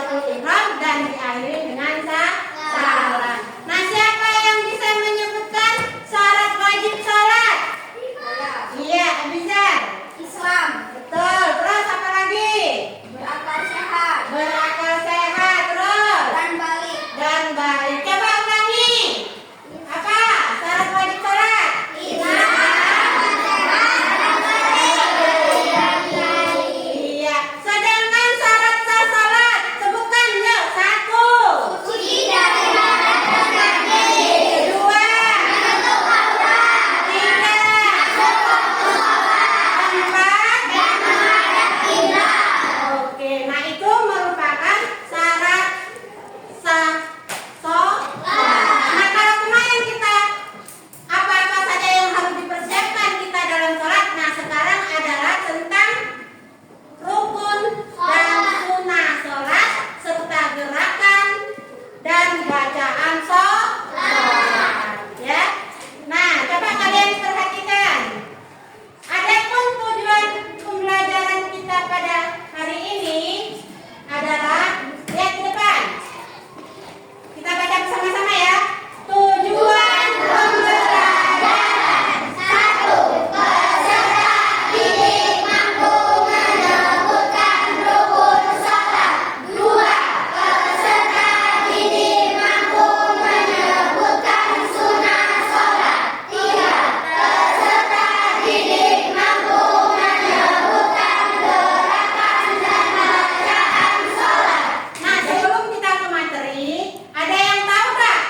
takbiratul ihram dan diakhiri dengan salam. Nah, siapa yang bisa menyebutkan syarat wajib sholat? Iya, bisa. Islam. Betul. Terus apa lagi? Berakal sehat. Berakal sehat. Terus Dan balik. Coba ulangi. Apa syarat wajib sholat? Iya. Sedangkan syarat sah sholat, sebutkan yuk. 1, Suci dari hadas dan najis. 2, Menutup aurat. 3, 4. Dan menghadap kiblat. Oke, nah itu merupakan syarat sah sholat. Nah, kalau kemarin kita apa-apa saja yang harus dipersiapkan kita dalam sholat, nah sekarang adalah tentang rukun dan sunnah sholat serta gerakan dan bacaan sholat. Ya, nah coba kalian perhatikan. Adapun tujuan pembelajaran kita pada hari ini adalah lihat ke depan. Kita baca bersama-sama ya. Tujuan pembelajaran. 1. Peserta didik mampu menyebutkan rukun sholat. 2. Peserta didik mampu menyebutkan sunnah sholat. 3. Peserta didik mampu menyebutkan gerakan dan bacaan sholat. Nah, sebelum kita ke materi, ada yang tahu nggak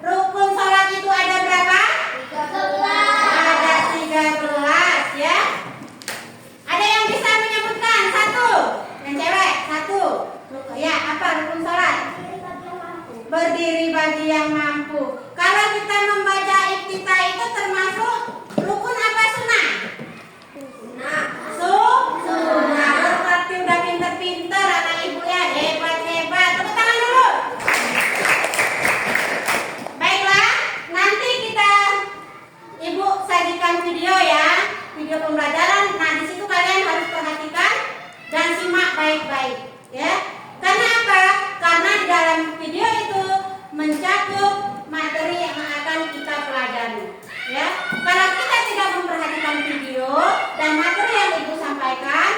rukun sholat itu ada berapa? 13. Ada 13 ya. Ada yang bisa menyebutkan? 1. Yang cewek 1. Ya, apa rukun sholat? Berdiri bagi yang mampu. Kalau kita membaca iftitah itu termasuk rukun apa sunnah? Sunnah. Berarti udah pinter-pinter anak ibu ya, hebat-hebat. Tepuk tangan dulu. Baiklah, nanti ibu sajikan video ya, video pembelajaran. Nah, di situ kalian harus perhatikan dan simak baik-baik ya. Karena apa? Karena di dalam video itu mencakup materi yang akan kita pelajari ya. Kalau kita tidak memperhatikan video dan materi yang ibu sampaikan,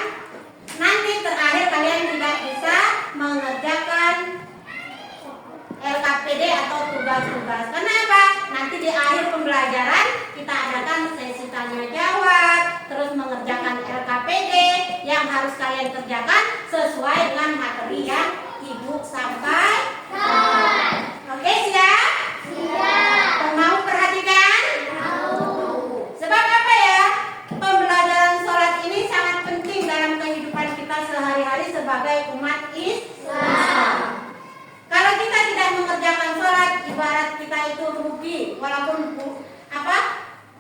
nanti terakhir kalian tidak bisa mengerjakan LKPD atau tugas-tugas. Kenapa? Nanti di akhir pembelajaran kita adakan sesi tanya jawab, terus mengerjakan LKPD yang harus kalian kerjakan sesuai dengan materi yang ibu sampaikan. Oke, siap? Mau perhatikan? Sebab apa ya? Pembelajaran sholat ini sangat penting dalam kehidupan kita sehari-hari sebagai umat Islam. Kalau kita tidak mengerjakan sholat, ibarat kita itu rugi. Walaupun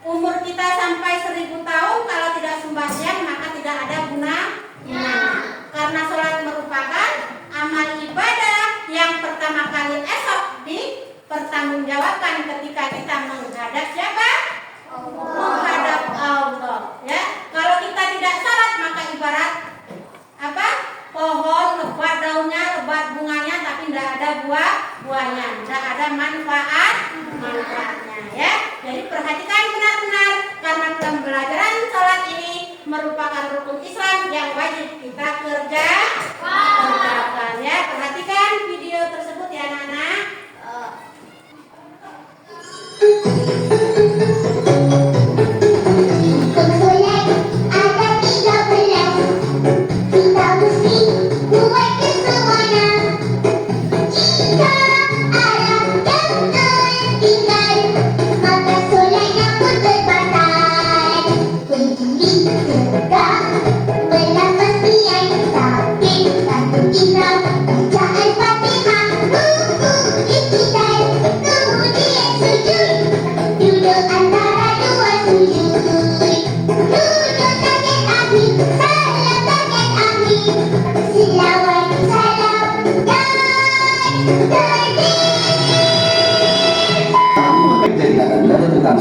umur kita sampai 1000 tahun, kalau tidak sembahyang maka tidak ada gunanya. Karena sholat merupakan amal ibadah yang pertama kali esok dipertanggungjawabkan ketika kita menghadap siapa? Menghadap Allah. Ya, kalau kita tidak sholat maka ibarat pohon lebat daunnya, lebat bunganya, tapi tidak ada buahnya, tidak ada manfaatnya ya. Jadi perhatikan benar-benar karena pembelajaran sholat ini merupakan rukun Islam yang wajib kita kerjakan ya. Perhatikan video tersebut ya anak-anak.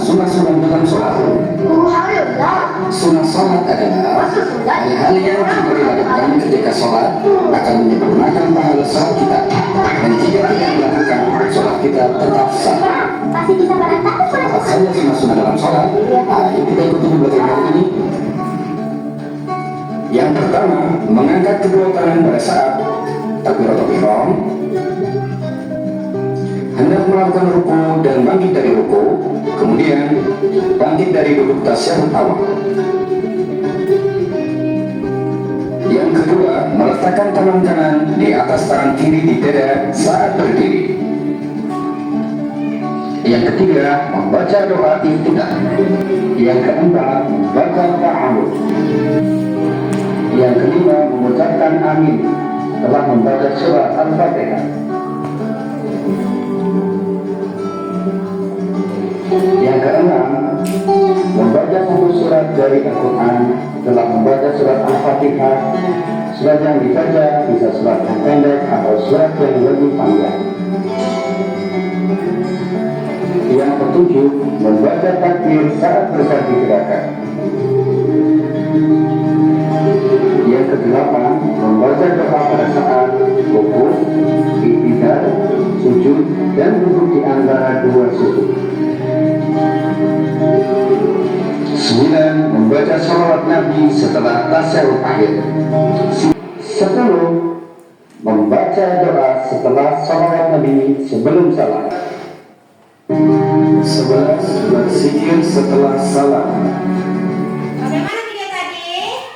Sunnah-sunnah dalam sholat. sunnah sholat adalah hal-hal yang jika dilakukan ketika sholat akan menyempurnakan pahala sholat kita, dan jika tidak dilakukan sholat kita tetap sah. Pasti bisa berantakan. Apa saja sunnah-sunnah dalam sholat? Ayo kita ikuti belajar kali ini. Yang pertama, mengangkat kedua tangan pada saat takbiratul ihram, hendak melakukan ruku dan bangkit dari ruku, kemudian bangkit dari duduk tasyahud awal. Yang kedua, meletakkan tangan kanan di atas tangan kiri di dada saat berdiri. Yang ketiga, membaca doa iftitah. Yang keempat, membaca ta'awudz. Yang kelima, mengucapkan amin setelah membaca surat Al-Fatihah. Yang keenam, membaca satu surat dari Al-Quran setelah membaca surat Al-Fatihah. Surat yang dibaca bisa surat yang pendek atau surat yang lebih panjang. Yang ketujuh, membaca takbir saat berganti gerakan. Yang kedelapan, membaca doa pada saat rukuk, i'tidal, sujud, dan duduk di antara dua sujud. 9. Membaca sholawat Nabi setelah tasyahud akhir. 10. Membaca doa setelah sholawat Nabi sebelum salam. 11. Berzikir setelah salam. Bagaimana video tadi?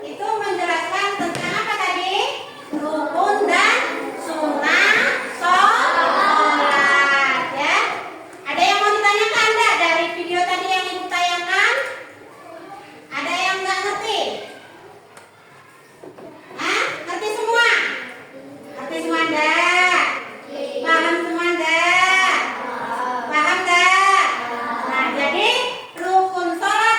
Itu menjelaskan tentang apa tadi? Rukun dan sunnah sholat, ya. Ada yang mau ditanyakan enggak dari video tadi yang ibu tayangkan? Ada yang nggak ngerti? Hah? Ngerti semua? Ngerti semua enggak? Paham semua enggak? Paham enggak? Nah, jadi rukun sholat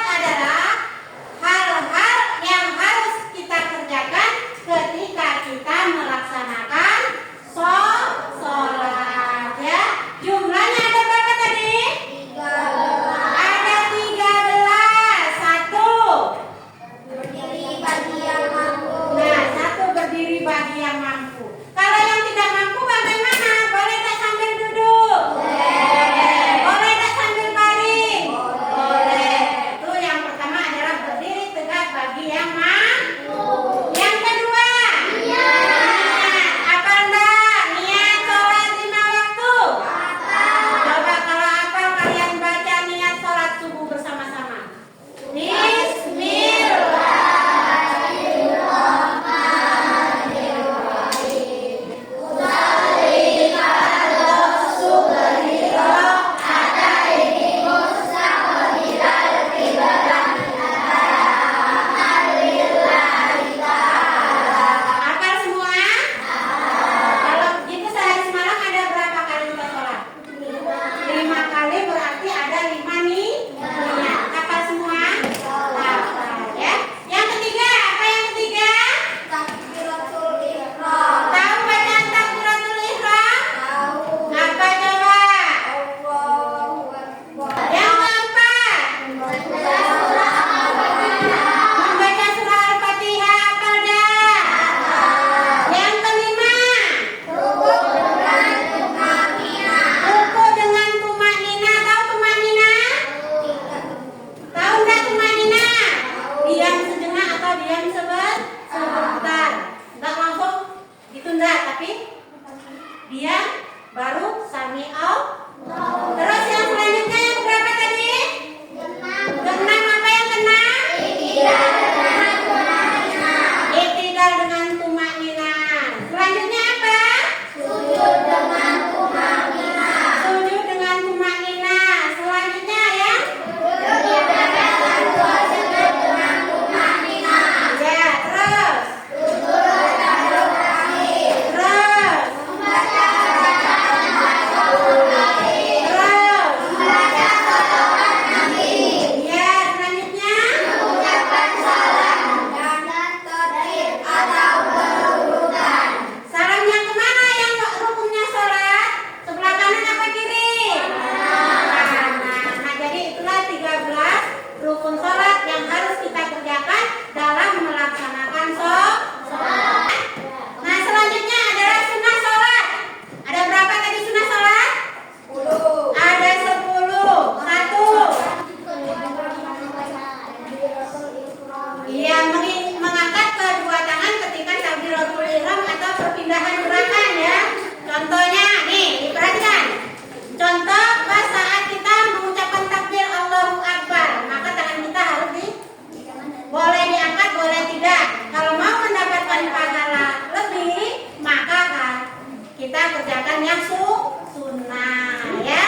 kita kerjakan yang sunnah ya.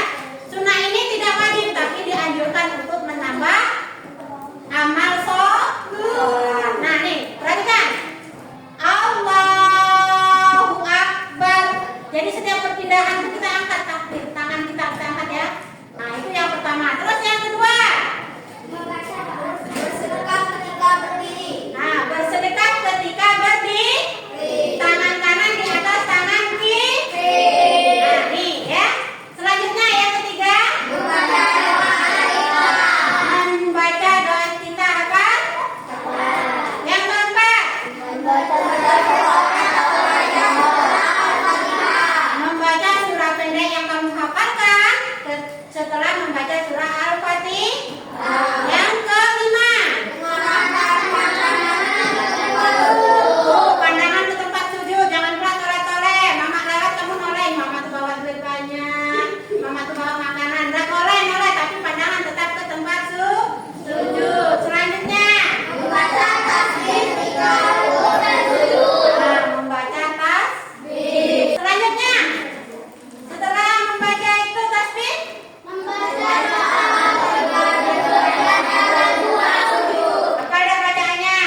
Sunnah ini tidak wajib tapi dianjurkan untuk menambah amal sholat. Nah nih, perhatikan. Allahu Akbar. Jadi setiap perpindahan itu kita angkat takbir, tangan kita angkat ya. Nah itu yang pertama. Terus yang kedua, Bersedekah ketika berdiri. nah bersedekah ketika berdiri. Tangan kanan di atas tangan kiri. Nah nih ya. Selanjutnya yang ketiga, Membaca doa al-Ikhlas. membaca doa kita apa? Yang keempat, Membaca doa membaca surah pendek yang kamu hafalkan setelah membaca surah Al-Fatihah. Yang kelima, pandangan ke tempat sujud, jangan pula toleh-toleh. Mama lewat kamu noleh, mama tuh bawa duit banyak, mama tuh bawa makanan, nggak noleh, tapi pandangan tetap ke tempat sujud. Selanjutnya, membaca tasbih 30 dan sujud. nah, membaca tasbih. Selanjutnya, setelah membaca itu tasbih, Membaca doa al-Ikhlas dan dua sujud. apa ada bacaannya?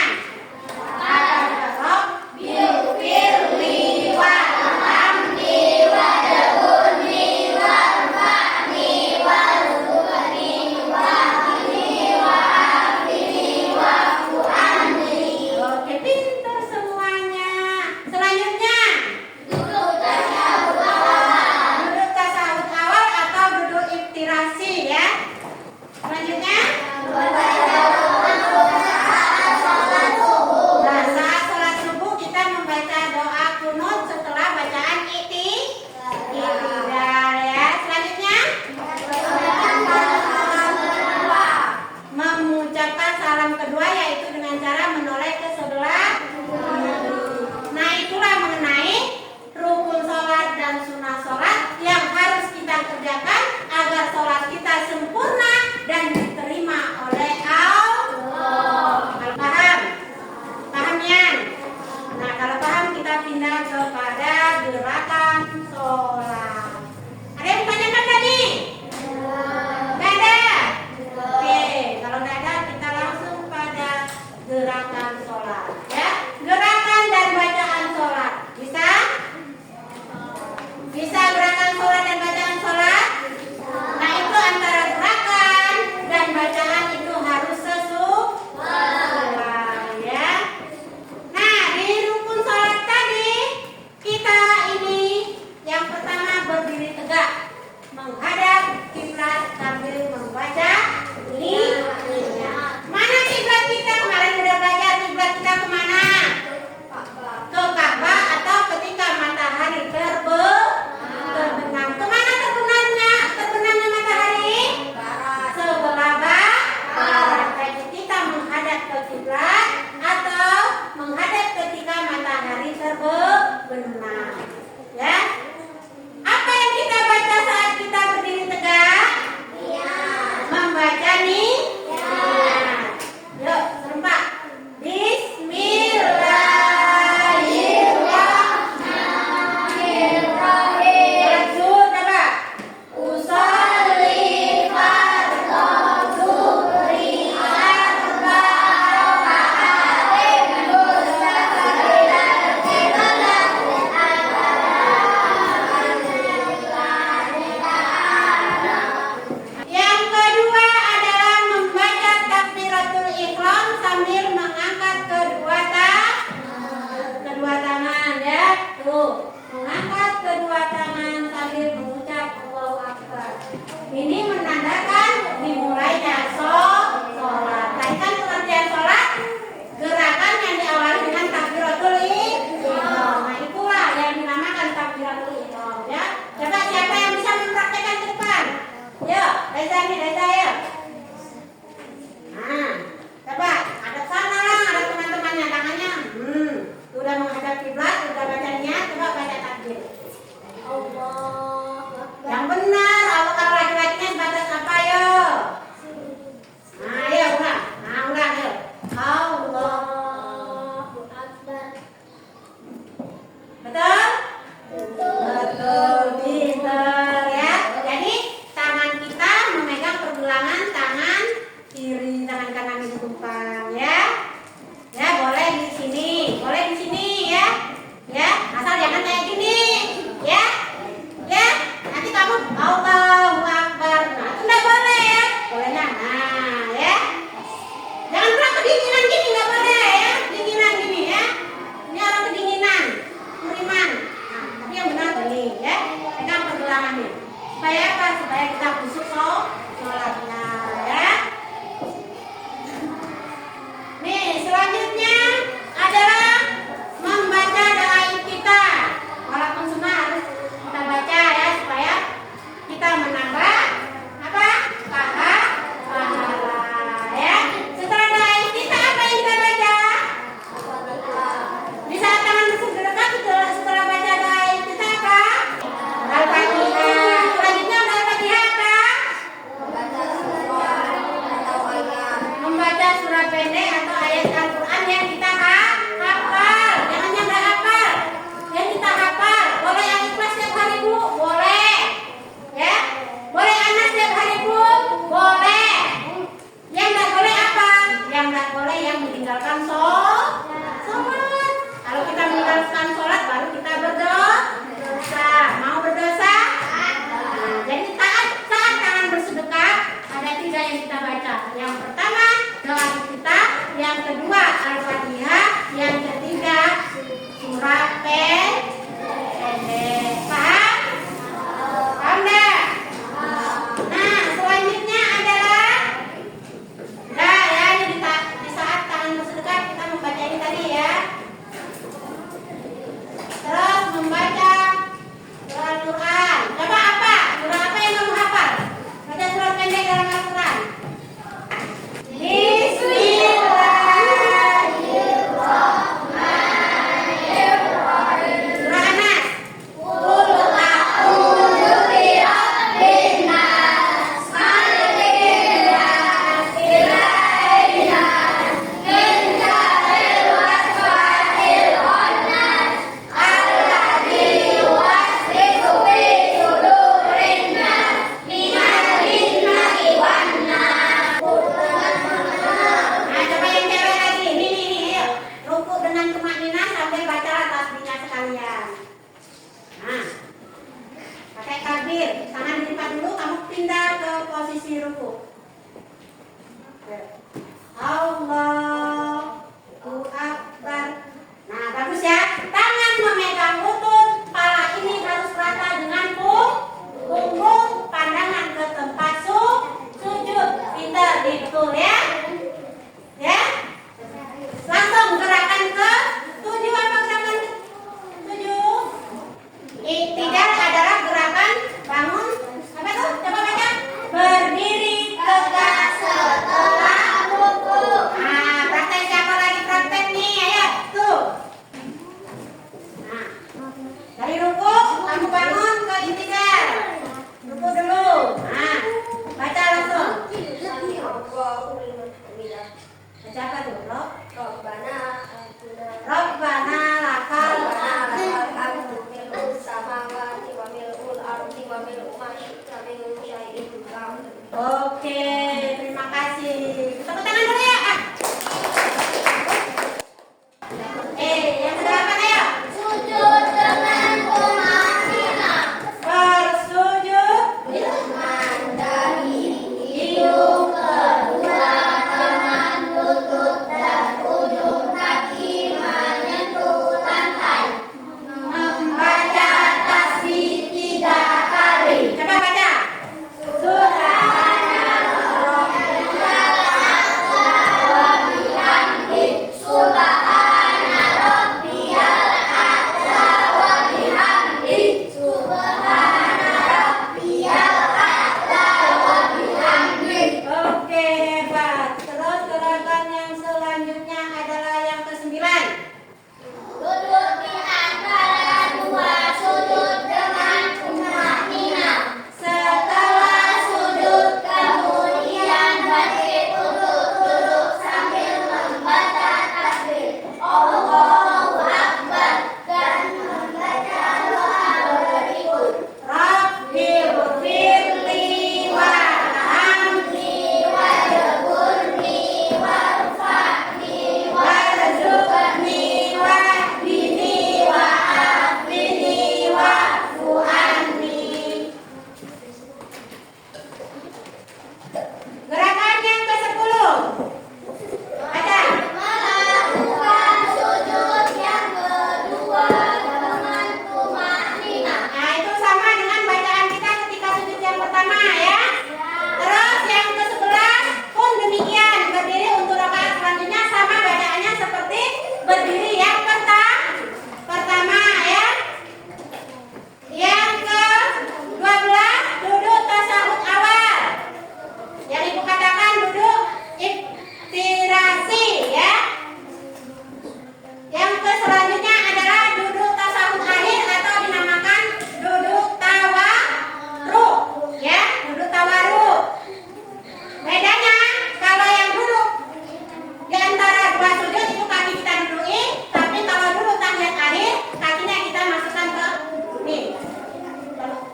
Firli warhamni wadabuni warfa'ni warzuqni wa'afini wa'afini wa'fu anni. Oke, pintar semuanya. Selanjutnya, Duduk tasyahud awal. duduk tasawuf awal atau duduk iftirasi ya. Selanjutnya, nah, saat sholat subuh kita membaca doa kunut setelah bacaan i'tidal ya. Selanjutnya, mengucapkan salam kedua yaitu dengan cara menoleh ke sebelah kiri. Nah itulah mengenai rukun sholat dan sunnah sholat yang harus kita kerjakan agar sholat kita sempurna dan diterima oleh Allah. Paham? Paham ya? Nah kalau paham kita pindah kepada gerakan sholat. Ada yang ditanyakan tadi? Nggak ada? Oke, kalau nggak ada kita langsung pada gerakan sholat ya. Gerakan dan bacaan sholat. Bisa? Bisa gerakan sholat dan bacaan sholat? Nah itu antara gerakan dan bacaan itu harus sesuai ya. Nah di rukun sholat tadi kita ini yang pertama berdiri tegak menghadap kiblat sambil membaca niyat. Mana kiblat kita? Kemarin udah belajar kiblat kita kemana? Ke Ka'bah atau ketika matahari terbenam. Kemana terbenamnya? Terbenamnya matahari? Sebelah barat. Baik kita menghadap ke kiblat atau menghadap ketika matahari terbenam. Ya. Apa yang kita baca saat kita berdiri tegak? Membaca nih. Yuk, serempak. Bismillahirrahmanirrahim. Sujud apa? Usolli fardhu zuhri arba'a raka'atin mustaqbilal qiblat. Yang kedua adalah membaca takbiratul ihram sambil mengangkat kedua tangan ya. Tuh, mengangkat kedua tangan sambil mengucap Allahu Akbar. Ini menandakan dimulainya sholat. Tadi kan pengertian sholat gerakan yang diawali dengan takbiratul ihram. Nah, itulah yang dinamakan takbiratul ihram ya. Coba siapa yang bisa mempraktekkan ke depan? Yuk, Reza nih, Reza ya. Nah, coba ada sana lah, ada teman-temannya tangannya. Udah menghadap kiblat, udah baca niat, coba baca takbir. Allah Yang benar, kalau laki-lakinya sebatas apa yo? Nah, ya ulang. Nah, ulang yuk. Allah. Allahu Akbar. Betul? Betul. Betul. Supaya apa? Supaya kita khusyuk sholatnya ya. Nih, selanjutnya adalah membaca doa kita. Walaupun semua harus kita baca ya, supaya kita menambah apa? Pahala ya. Setelah doa kita, apa yang kita baca? Di saat tangan bersedekah, setelah baca doa kita apa? Al-Fatihah. Selanjutnya Al-Fatihah apa? Membaca surah pendek atau ayat Al-Quran yang kita hafal. Jangan yang nggak hafal, yang kita hafal. Boleh yang ikhlas setiap hari Bu? Boleh ya. Boleh anak setiap hari Bu? Boleh. Yang nggak boleh apa? Yang nggak boleh yang meninggalkan sholat. Kalau kita meninggalkan sholat baru kita berdosa. Mau berdosa? Jadi saat tangan bersedekah ada 3 yang kita baca. Yang pertama doa kita, yang kedua Al-Fatihah, yang ketiga surah pendek. Paham? Paham enggak? Nah, selanjutnya adalah di saat tangan bersedekah kita membaca ini tadi ya. Terus membaca surah Al-Quran. Coba apa? Surah apa yang kamu hafal? Baca surah pendek dalam Al-Quran. Bismillahirrahmanirrahim. Surah Anas. Qul a'udzu birabbin nas, malikin nas, ilahin nas, min syarril waswasil khannas, alladzi yuwaswisu fi sudurin nas, minal jinnati wan nas. Nah, coba yang cewek lagi. Ini, yuk. Ruku dengan tumakninah sambil baca tasbihnya sekalian. Nah, pakai takbir. Tangan dilipat dulu, kamu pindah ke posisi ruku. Allahu Akbar. Nah, bagus ya. Tangan memegang lutut, kepala ini harus rata dengan punggung, pandangan ke tempat sujud. Pintar, betul ya. Ya, langsung gerakan ke 7. Apa gerakan ke 7? Iktidal adalah gerakan bangun. Apa tuh? Coba baca. Berdiri ke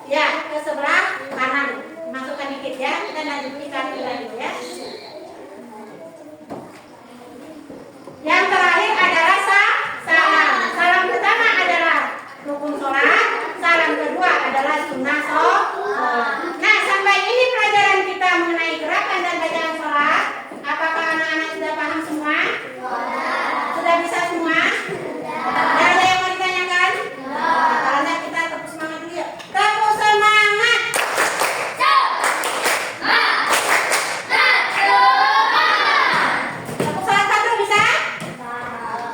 Ya, ke sebelah kanan. Masukkan dikit ya. Kita lanjutkan lagi ya. Yang terakhir adalah salam. Salam pertama adalah rukun sholat. Salam kedua adalah sunnah sholat. Nah, sampai ini pelajaran kita mengenai gerakan dan bacaan sholat. Apakah anak-anak sudah paham semua? Sudah bisa semua? Tidak ada yang mau ditanyakan? Kalau tidak, kita tepuk semangat dulu ya. Tepuk semangat. Tepuk sholat fardu bisa?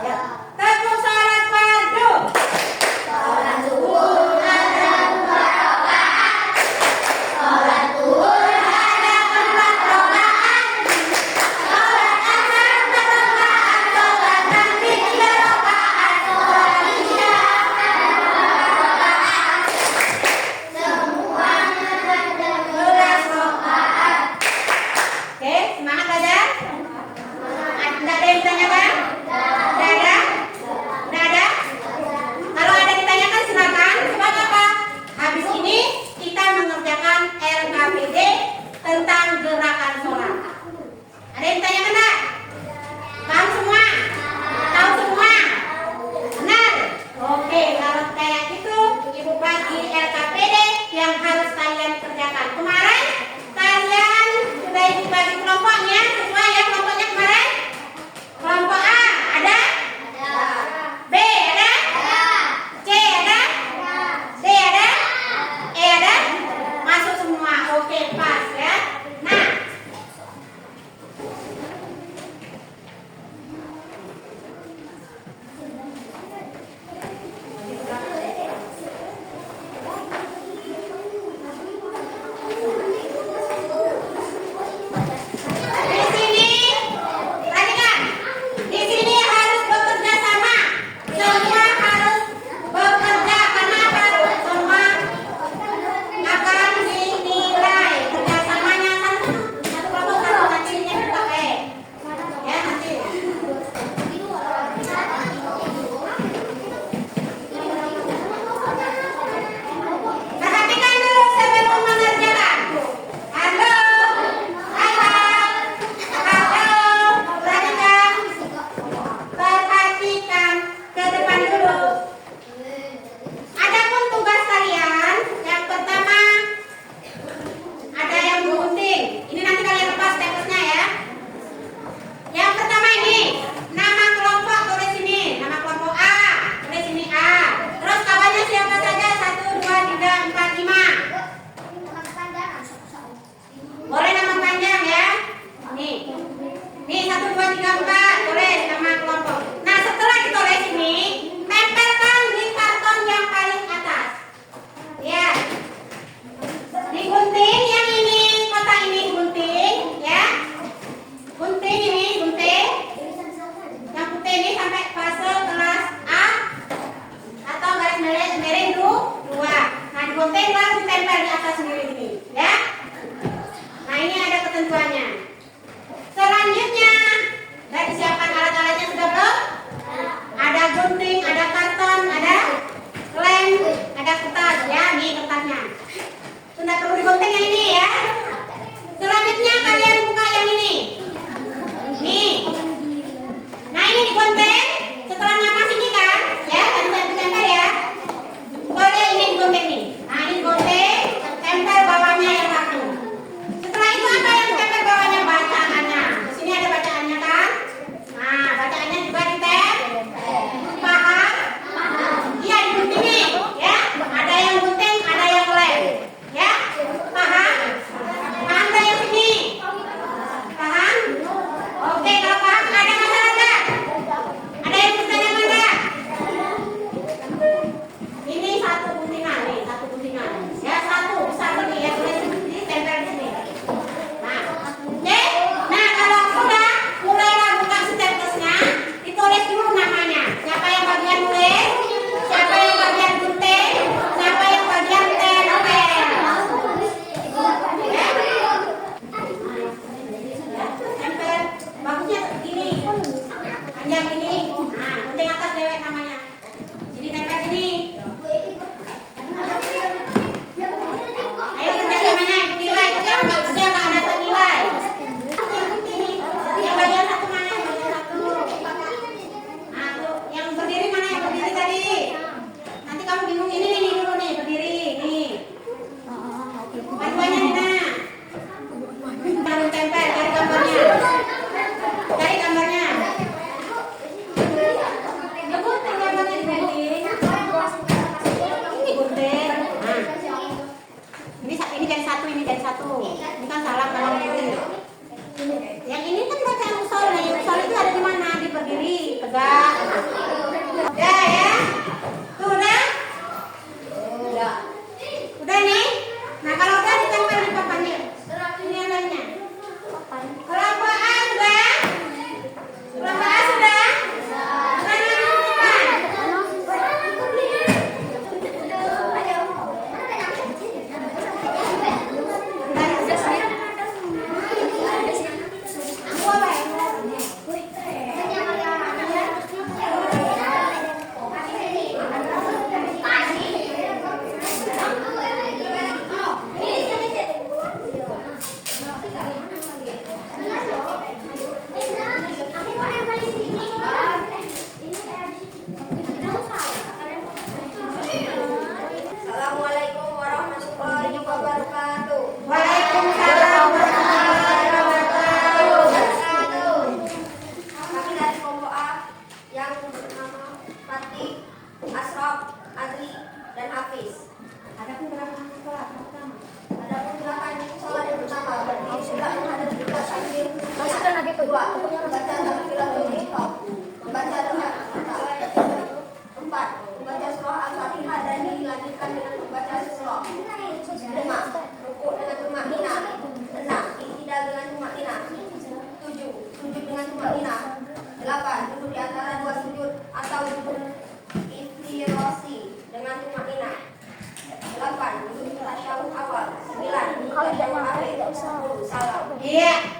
Ya. Tepuk sholat fardu. Oke, semangat belajar. Tidak ada yang ditanyakan? Tidak ada? Tidak ada? Kalau ada ditanyakan silakan. Sebab apa? Habis ini kita mengerjakan RKPD tentang gerakan sholat. Ada yang ditanyakan enggak? Paham semua? Tahu semua? Benar? Oke, kalau kayak gitu Ibu bagi RKPD yang harus kalian kerjakan. Kemarin kalian sudah Ibu bagi kelompoknya sesuai ya kelompoknya kemarin? Kelompok A ada? B ada? C ada? D ada? E ada? Masuk semua. Oke, pas ya. Nah, di sini perhatikan. Di sini harus bekerja sama. Semua harus bekerja karena apa? Semua akan dinilai kerjasamanya kan satu kelompok satu nantinya dipakai ya nanti. Perhatikan dulu sebelum mengerjakan. Halo, perhatikan ke depan dulu. Adapun tugas kalian, yang pertama ada yang gunting. Ini nanti kalian lepas teksnya ya. Yang pertama ini nama kelompok tulis sini, nama kelompok A tulis sini A. Terus kawannya siapa saja? 1, 2, 3, 4, 5. Boleh nama panjang ya. Nih, 1, 2, 3, 4 tulis nama kelompok. Nah, setelah ditulis ini, tempelkan di karton yang paling atas. Ya. Digunting yang ini, kotak ini gunting, ya. Gunting ini, gunting. Yang putih ini sampai fase kelas A atau garis miring 2. Nah, digunting lalu ditempel di atas sendiri ini, ya. Nah, ini ada ketentuannya. Selanjutnya, sudah disiapkan alat-alatnya sudah belum? Ada gunting, ada karton, ada lem, ada kertas, ya. Nih kertasnya. Sudah perlu digunting yang ini ya. Selanjutnya kalian buka yang ini. Nih. Nah, ini digunting. Setelah napas ini kan, ya, tadi saya tempel ya. Boleh ini digunting nih. Nah, ini digunting, tempel bawahnya yang satu. Setelah itu apa yang ditempel bawahnya? Bacaannya. Di sini ada bacaannya kan? Nah, bacaannya juga ditempel. Paham? Iya, digunting nih, ya. Ada yang gunting, ada Iya.